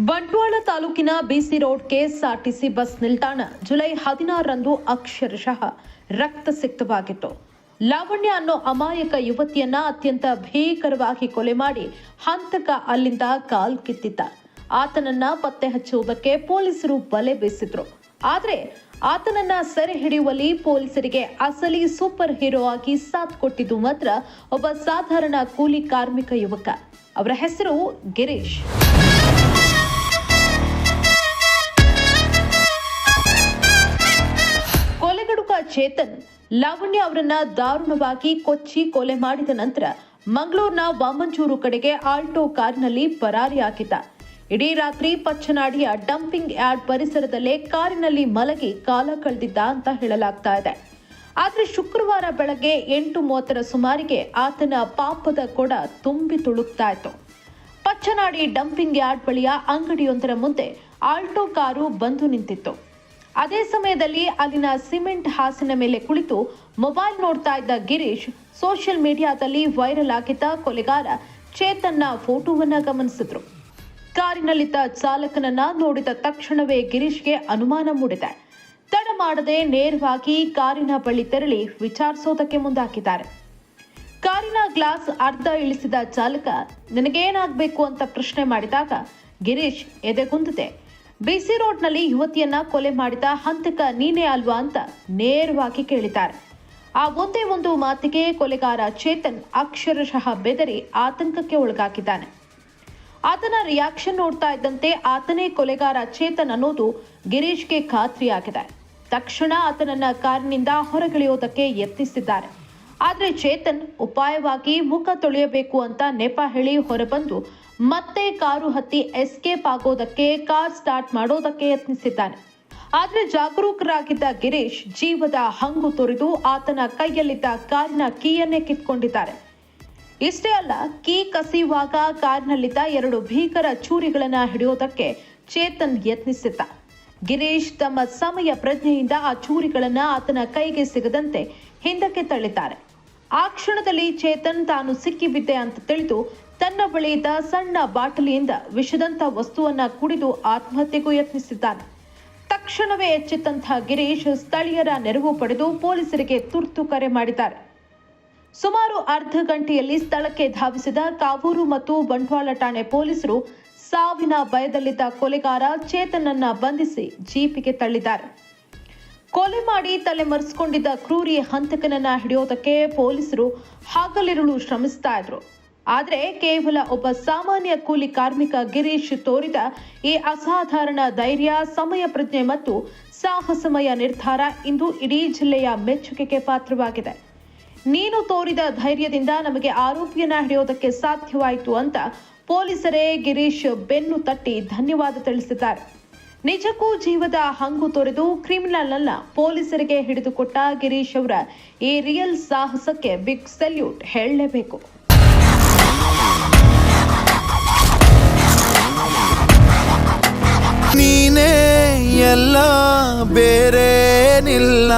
ಬಂಟ್ವಾಳ ತಾಲೂಕಿನ ಬಿಸಿ road KSRTC bus ನಿಲ್ದಾಣ July 16ರಂದು ಅಕ್ಷರಶಃ ರಕ್ತಸಿಕ್ತವಾಗಿತ್ತು. ಲಾವಣ್ಯ ಅನ್ನೋ ಅಮಾಯಕ ಯುವತಿಯನ್ನ ಅತ್ಯಂತ ಭೀಕರವಾಗಿ ಕೊಲೆ ಮಾಡಿ ಹಂತಕ ಅಲ್ಲಿಂದ ಕಾಲ್ ಕಿತ್ತಿದ್ದ. ಆತನನ್ನ ಪತ್ತೆ ಹಚ್ಚುವುದಕ್ಕೆ ಪೊಲೀಸರು ಬಲೆ ಬೀಸಿದ್ರು. ಆದರೆ ಆತನನ್ನ ಸೆರೆ ಹಿಡಿಯುವಲ್ಲಿ ಪೊಲೀಸರಿಗೆ ಅಸಲಿ ಸೂಪರ್ ಹೀರೋ ಆಗಿ ಸಾಥ್ ಕೊಟ್ಟಿದ್ದು ಮಾತ್ರ ಒಬ್ಬ ಸಾಧಾರಣ ಕೂಲಿ ಕಾರ್ಮಿಕ ಯುವಕ. ಅವರ ಹೆಸರು ಗಿರೀಶ್. ಚೇತನ್ ಲಾವಣ್ಯ ಅವರನ್ನ ದಾರುಣವಾಗಿ ಕೊಚ್ಚಿ ಕೊಲೆ ಮಾಡಿದ ನಂತರ ಮಂಗಳೂರಿನ ವಾಮಂಚೂರು ಕಡೆಗೆ ಆಲ್ಟೋ ಕಾರಿನಲ್ಲಿ ಪರಾರಿಯಾಗಿದ್ದ. ಇಡೀ ರಾತ್ರಿ ಪಚ್ಚನಾಡಿಯ ಡಂಪಿಂಗ್ ಯಾರ್ಡ್ ಪರಿಸರದಲ್ಲೇ ಕಾರಿನಲ್ಲಿ ಮಲಗಿ ಕಾಲ ಕಳೆದಿದ್ದ ಅಂತ ಹೇಳಲಾಗ್ತಾ ಇದೆ. ಆದ್ರೆ ಶುಕ್ರವಾರ ಬೆಳಗ್ಗೆ 8:30 ಸುಮಾರಿಗೆ ಆತನ ಪಾಪದ ಕೊಡ ತುಂಬಿ ತುಳುಕ್ತಾ ಇತ್ತು. ಪಚ್ಚನಾಡಿ ಡಂಪಿಂಗ್ ಯಾರ್ಡ್ ಬಳಿಯ ಅಂಗಡಿಯೊಂದರ ಮುಂದೆ ಆಲ್ಟೋ ಕಾರು ಬಂದು ನಿಂತಿತ್ತು. ಅದೇ ಸಮಯದಲ್ಲಿ ಅಲ್ಲಿನ ಸಿಮೆಂಟ್ ಹಾಸಿನ ಮೇಲೆ ಕುಳಿತು ಮೊಬೈಲ್ ನೋಡ್ತಾ ಇದ್ದ ಗಿರೀಶ್ ಸೋಷಿಯಲ್ ಮೀಡಿಯಾದಲ್ಲಿ ವೈರಲ್ ಆಗಿದ್ದ ಕೊಲೆಗಾರ ಚೇತನ್ನ ಫೋಟೋವನ್ನ ಗಮನಿಸಿದ್ರು. ಕಾರಿನಲ್ಲಿದ್ದ ಚಾಲಕನನ್ನ ನೋಡಿದ ತಕ್ಷಣವೇ ಗಿರೀಶ್ಗೆ ಅನುಮಾನ ಮೂಡಿದೆ. ತಡ ಮಾಡದೆ ನೇರವಾಗಿ ಕಾರಿನ ಬಳಿ ತೆರಳಿ ವಿಚಾರಿಸೋದಕ್ಕೆ ಮುಂದಾಕಿದ್ದಾರೆ. ಕಾರಿನ ಗ್ಲಾಸ್ ಅರ್ಧ ಇಳಿಸಿದ ಚಾಲಕ ನಿನಗೇನಾಗಬೇಕು ಅಂತ ಪ್ರಶ್ನೆ ಮಾಡಿದಾಗ ಗಿರೀಶ್ ಎದೆಗುಂದಿದೆ. ಬಿಸಿ ರೋಡ್ನಲ್ಲಿ ಯುವತಿಯನ್ನ ಕೊಲೆ ಮಾಡಿದ ಹಂತಕ ನೀನೇ ಅಲ್ವಾ ಅಂತ ನೇರವಾಗಿ ಕೇಳಿದ್ದಾರೆ. ಆ ಒಂದೇ ಒಂದು ಮಾತಿಗೆ ಕೊಲೆಗಾರ ಚೇತನ್ ಅಕ್ಷರಶಃ ಬೆದರಿ ಆತಂಕಕ್ಕೆ ಒಳಗಾಗಿದ್ದಾನೆ. ಆತನ ರಿಯಾಕ್ಷನ್ ನೋಡ್ತಾ ಇದ್ದಂತೆ ಆತನೇ ಕೊಲೆಗಾರ ಚೇತನ್ ಅನ್ನೋದು ಗಿರೀಶ್ಗೆ ಖಾತ್ರಿಯಾಗಿದೆ. ತಕ್ಷಣ ಆತನನ್ನ ಕಾರಿನಿಂದ ಹೊರಗಿಳಿಯೋದಕ್ಕೆ ಯತ್ನಿಸಿದ್ದಾರೆ. ಆದ್ರೆ ಚೇತನ್ ಉಪಾಯವಾಗಿ ಮುಖ ತೊಳೆಯಬೇಕು ಅಂತ ನೆಪ ಹೇಳಿ ಹೊರಬಂದು ಮತ್ತೆ ಕಾರು ಹತ್ತಿ ಎಸ್ಕೇಪ್ ಆಗೋದಕ್ಕೆ ಕಾರ್ ಸ್ಟಾರ್ಟ್ ಮಾಡೋದಕ್ಕೆ ಯತ್ನಿಸಿದ್ದಾನೆ. ಆದ್ರೆ ಜಾಗರೂಕರಾಗಿದ್ದ ಗಿರೀಶ್ ಜೀವದ ಹಂಗು ತೊರೆದು ಆತನ ಕೈಯಲ್ಲಿದ್ದ ಕಾರಿನ ಕೀಯನ್ನೇ ಕಿತ್ಕೊಂಡಿದ್ದಾರೆ. ಇಷ್ಟೇ ಅಲ್ಲ, ಕೀ ಕಸಿಯುವಾಗ ಕಾರಿನಲ್ಲಿದ್ದ 2 ಭೀಕರ ಚೂರಿಗಳನ್ನ ಹಿಡಿಯೋದಕ್ಕೆ ಚೇತನ್ ಯತ್ನಿಸಿದ್ದ. ಗಿರೀಶ್ ತಮ್ಮ ಸಮಯ ಪ್ರಜ್ಞೆಯಿಂದ ಆ ಚೂರಿಗಳನ್ನ ಆತನ ಕೈಗೆ ಸಿಗದಂತೆ ಹಿಂದಕ್ಕೆ ತಳ್ಳಿದ್ದಾರೆ. ಆ ಕ್ಷಣದಲ್ಲಿ ಚೇತನ್ ತಾನು ಸಿಕ್ಕಿಬಿದ್ದೆ ಅಂತ ತಿಳಿದು ತನ್ನ ಬಳಿಯಿದ್ದ ಸಣ್ಣ ಬಾಟಲಿಯಿಂದ ವಿಷದಂತ ವಸ್ತುವನ್ನ ಕುಡಿದು ಆತ್ಮಹತ್ಯೆಗೂ ಯತ್ನಿಸಿದ್ದಾನೆ. ತಕ್ಷಣವೇ ಎಚ್ಚೆತ್ತಂತಹ ಗಿರೀಶ್ ಸ್ಥಳೀಯರ ನೆರವು ಪಡೆದು ಪೊಲೀಸರಿಗೆ ತುರ್ತು ಕರೆ ಮಾಡಿದ್ದಾರೆ. ಸುಮಾರು ಅರ್ಧ ಗಂಟೆಯಲ್ಲಿ ಸ್ಥಳಕ್ಕೆ ಧಾವಿಸಿದ ಕಾವೂರು ಮತ್ತು ಬಂಟ್ವಾಳ ಠಾಣೆ ಪೊಲೀಸರು ಸಾವಿನ ಭಯದಲ್ಲಿದ್ದ ಕೊಲೆಗಾರ ಚೇತನನ್ನ ಬಂಧಿಸಿ ಜೀಪಿಗೆ ತಳ್ಳಿದ್ದಾರೆ. ಕೊಲೆ ಮಾಡಿ ತಲೆಮರೆಸಿಕೊಂಡಿದ್ದ ಕ್ರೂರಿ ಹಂತಕನನ್ನ ಹಿಡಿಯೋದಕ್ಕೆ ಪೊಲೀಸರು ಹಗಲಿರುಳು ಶ್ರಮಿಸ್ತಾ ಇದ್ರು. ಆದರೆ ಕೇವಲ ಒಬ್ಬ ಸಾಮಾನ್ಯ ಕೂಲಿ ಕಾರ್ಮಿಕ ಗಿರೀಶ್ ತೋರಿದ ಈ ಅಸಾಧಾರಣ ಧೈರ್ಯ, ಸಮಯ ಪ್ರಜ್ಞೆ ಮತ್ತು ಸಾಹಸಮಯ ನಿರ್ಧಾರ ಇಂದು ಇಡೀ ಜಿಲ್ಲೆಯ ಮೆಚ್ಚುಗೆಗೆ ಪಾತ್ರವಾಗಿದೆ. ನೀನು ತೋರಿದ ಧೈರ್ಯದಿಂದ ನಮಗೆ ಆರೋಪಿಯನ್ನ ಹಿಡಿಯೋದಕ್ಕೆ ಸಾಧ್ಯವಾಯಿತು ಅಂತ ಪೊಲೀಸರೇ ಗಿರೀಶ್ ಬೆನ್ನು ತಟ್ಟಿ ಧನ್ಯವಾದ ತಿಳಿಸಿದ್ದಾರೆ. ನಿಜಕ್ಕೂ ಜೀವದ ಹಂಗು ತೊರೆದು ಕ್ರಿಮಿನಲ್ ಅನ್ನ ಪೊಲೀಸರಿಗೆ ಹಿಡಿದುಕೊಟ್ಟ ಗಿರೀಶ್ ಅವರ ಈ ರಿಯಲ್ ಸಾಹಸಕ್ಕೆ ಬಿಗ್ ಸಲ್ಯೂಟ್ ಹೇಳಲೇಬೇಕು. ನೀನೇ ಎಲ್ಲ ಬೇರೇನಿಲ್ಲ.